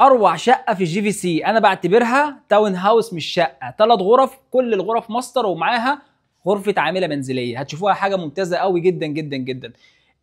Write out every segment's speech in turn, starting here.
اروع شقه في الجي في سي، انا بعتبرها تاون هاوس مش شقه، 3 غرف، كل الغرف ماستر ومعاها غرفه عامله منزليه. هتشوفوها حاجه ممتازه قوي جدا جدا جدا.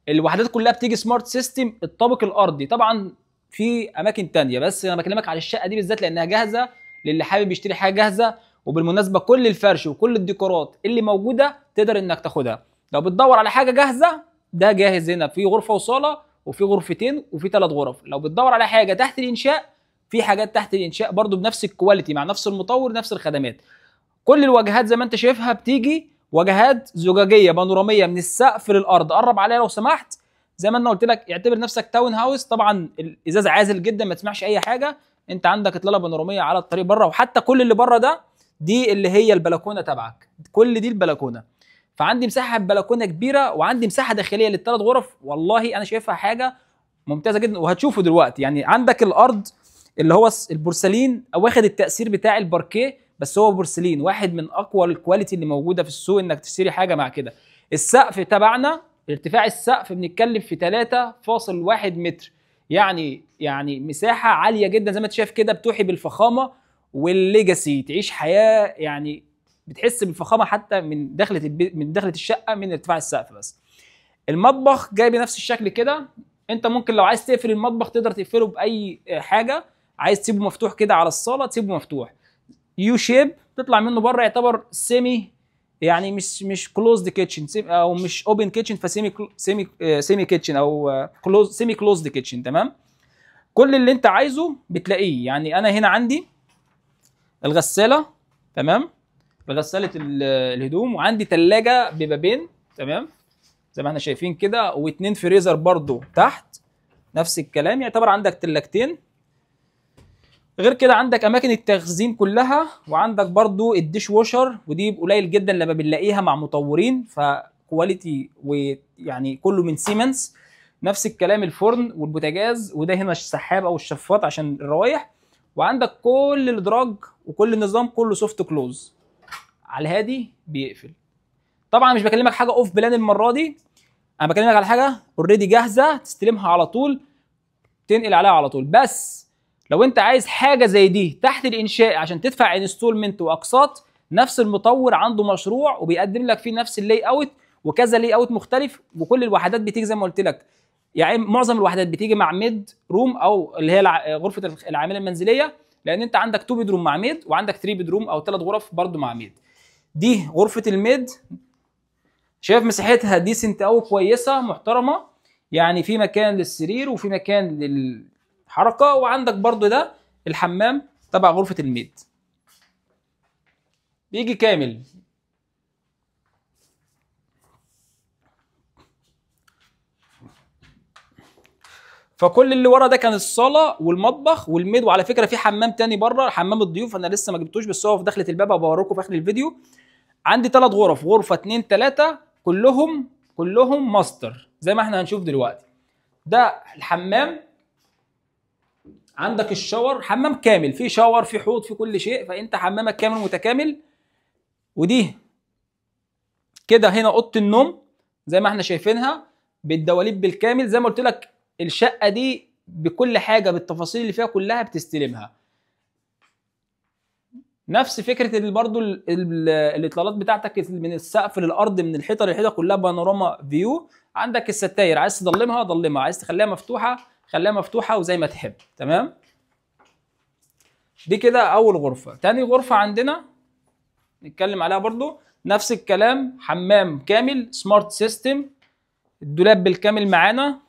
الوحدات كلها بتيجي سمارت سيستم. الطابق الارضي طبعا في اماكن تانية، بس انا بكلمك على الشقه دي بالذات لانها جاهزه للي حابب يشتري حاجه جاهزه. وبالمناسبه كل الفرش وكل الديكورات اللي موجوده تقدر انك تاخدها. لو بتدور على حاجه جاهزه، ده جاهز هنا، في غرفه وصاله وفي غرفتين وفي 3 غرف. لو بتدور على حاجه تحت الانشاء، في حاجات تحت الانشاء برضو بنفس الكواليتي مع نفس المطور نفس الخدمات. كل الواجهات زي ما انت شايفها بتيجي واجهات زجاجيه بانوراميه من السقف للارض. قرب عليها لو سمحت. زي ما انا قلت لك اعتبر نفسك تاون هاوس. طبعا الازاز عازل جدا ما تسمعش اي حاجه. انت عندك اطلاله بانوراميه على الطريق بره، وحتى كل اللي بره ده دي اللي هي البلكونه تبعك، كل دي البلكونه. فعندي مساحه بلكونه كبيره وعندي مساحه داخليه لل3 غرف. والله انا شايفها حاجه ممتازه جدا، وهتشوفوا دلوقتي. يعني عندك الارض اللي هو البورسلين واخد التاثير بتاع الباركيه، بس هو بورسلين واحد من اقوى الكواليتي اللي موجوده في السوق انك تشتري حاجه مع كده. السقف تبعنا ارتفاع السقف بنتكلم في 3.1 متر. يعني مساحه عاليه جدا زي ما انت شايف كده، بتوحي بالفخامه والليجاسي. تعيش حياه يعني بتحس بالفخامه حتى من من دخله الشقه من ارتفاع السقف. بس المطبخ جاي بنفس الشكل كده. انت ممكن لو عايز تقفل المطبخ تقدر تقفله باي حاجه. عايز تسيبه مفتوح كده على الصاله تسيبه مفتوح. يو شيب تطلع منه بره، يعتبر سيمي، يعني مش كلوزد كيتشن او مش اوبن كيتشن، فسيمي سيمي كيتشن او كلوز سيمي كلوزد كيتشن. تمام. كل اللي انت عايزه بتلاقيه. يعني انا هنا عندي الغساله، تمام، غساله الهدوم، وعندي ثلاجه ببابين، تمام، زي ما احنا شايفين كده، و2 فريزر برضو تحت نفس الكلام. يعتبر عندك تلاجتين. غير كده عندك اماكن التخزين كلها، وعندك برضو الديش ووشر، ودي قليل جدا لما بنلاقيها مع مطورين، فكواليتي ويعني كله من سيمنز. نفس الكلام الفرن والبوتاجاز، وده هنا السحاب او الشفاط عشان الروايح. وعندك كل الادراج وكل النظام كله سوفت كلوز، على الهادي بيقفل. طبعا مش بكلمك حاجه اوف بلان المره دي، انا بكلمك على حاجه اوريدي جاهزه تستلمها على طول، تنقل عليها على طول. بس لو انت عايز حاجه زي دي تحت الانشاء عشان تدفع انستولمنت واقساط، نفس المطور عنده مشروع وبيقدم لك فيه نفس اللاي اوت وكذا لاي اوت مختلف. وكل الوحدات بتيجي زي ما قلت لك، يعني معظم الوحدات بتيجي مع ميد روم او اللي هي غرفه العامله المنزليه، لان انت عندك 2 بيدروم مع ميد، وعندك 3 بيدروم او 3 غرف برضو مع ميد. دي غرفه الميد، شايف مساحتها ديسنت او كويسه محترمه. يعني في مكان للسرير وفي مكان للحركه. وعندك برضو ده الحمام تبع غرفه الميد، بيجي كامل. فكل اللي ورا ده كان الصاله والمطبخ والميد. وعلى فكره في حمام تاني بره، حمام الضيوف، انا لسه ما جبتوش بس هو في دخله الباب، وبوريكم في اخر الفيديو. عندي 3 غرف، غرفه 2 3 كلهم ماستر زي ما احنا هنشوف دلوقتي. ده الحمام. عندك الشاور، حمام كامل، في شاور في حوض في كل شيء، فانت حمامك كامل متكامل. ودي كده هنا اوضه النوم زي ما احنا شايفينها بالدواليب بالكامل. زي ما قلت لك الشقه دي بكل حاجه بالتفاصيل اللي فيها كلها بتستلمها. نفس فكره اللي برضو الاطلالات بتاعتك من السقف للارض من الحيطه للحيطه كلها بانوراما فيو. عندك الستاير عايز تضلمها ضلمها، عايز تخليها مفتوحه خليها مفتوحه وزي ما تحب. تمام. دي كده اول غرفه. تاني غرفه عندنا نتكلم عليها برضو نفس الكلام، حمام كامل سمارت سيستم، الدولاب بالكامل معانا.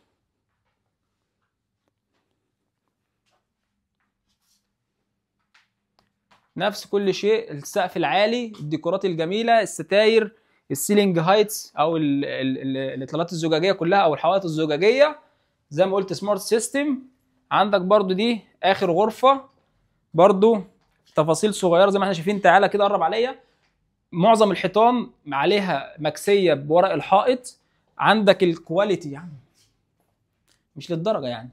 نفس كل شيء، السقف العالي، الديكورات الجميله، الستاير، السيلينج هايتس او الاطلالات الزجاجيه كلها او الحوائط الزجاجيه زي ما قلت سمارت سيستم. عندك برضو دي اخر غرفه، برضو تفاصيل صغيره زي ما احنا شايفين. تعالى كده قرب عليا. معظم الحيطان عليها مكسيه بورق الحائط. عندك الكواليتي يعني مش للدرجه يعني.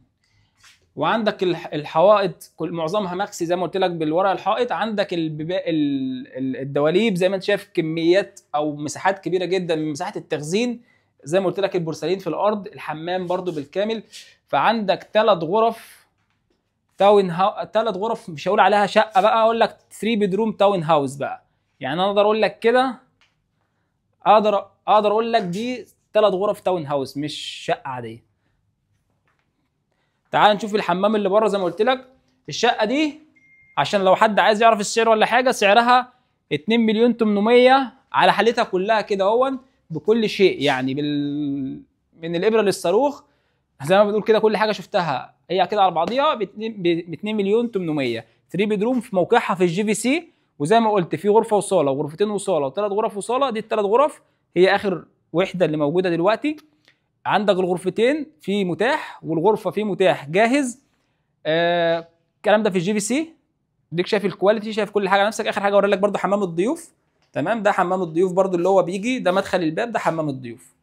وعندك الحوائط كل معظمها مكسي زي ما قلت لك بالورق الحائط. عندك الدواليب زي ما انت شايف كميات او مساحات كبيره جدا من مساحه التخزين. زي ما قلت لك البورسلين في الارض، الحمام برضو بالكامل. فعندك 3 غرف ثلاث غرف، مش هقول عليها شقه بقى، اقول لك 3 بيدروم تاون هاوس بقى. يعني انا اقدر اقول لك كده، اقدر اقول لك دي 3 غرف تاون هاوس مش شقه عاديه. تعال نشوف الحمام اللي بره. زي ما قلت لك الشقه دي عشان لو حد عايز يعرف السعر ولا حاجه، سعرها 2 مليون 800 على حالتها كلها كده اهون، بكل شيء يعني من الابره للصاروخ، زي ما بنقول كده كل حاجه شفتها هي كده على بعضيها ب 2 مليون 800. 3 بيدروم في موقعها في الجي في سي، وزي ما قلت في غرفه وصاله وغرفتين وصاله وثلاث غرف وصاله. دي الثلاث غرف هي اخر وحده اللي موجوده دلوقتي. عندك الغرفتين في متاح والغرفه في متاح جاهز. الكلام ده في الجي في سي. ديك شايف الكواليتي، شايف كل حاجه نفسك. اخر حاجه اوري لك برده حمام الضيوف. تمام، ده حمام الضيوف برده اللي هو بيجي ده مدخل الباب، ده حمام الضيوف.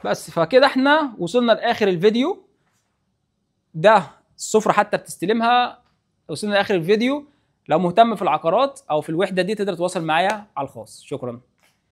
بس فكده احنا وصلنا لاخر الفيديو. ده السفره حتى بتستلمها. وصلنا لاخر الفيديو. لو مهتم في العقارات او في الوحده دي تقدر تتواصل معايا على الخاص. شكرا.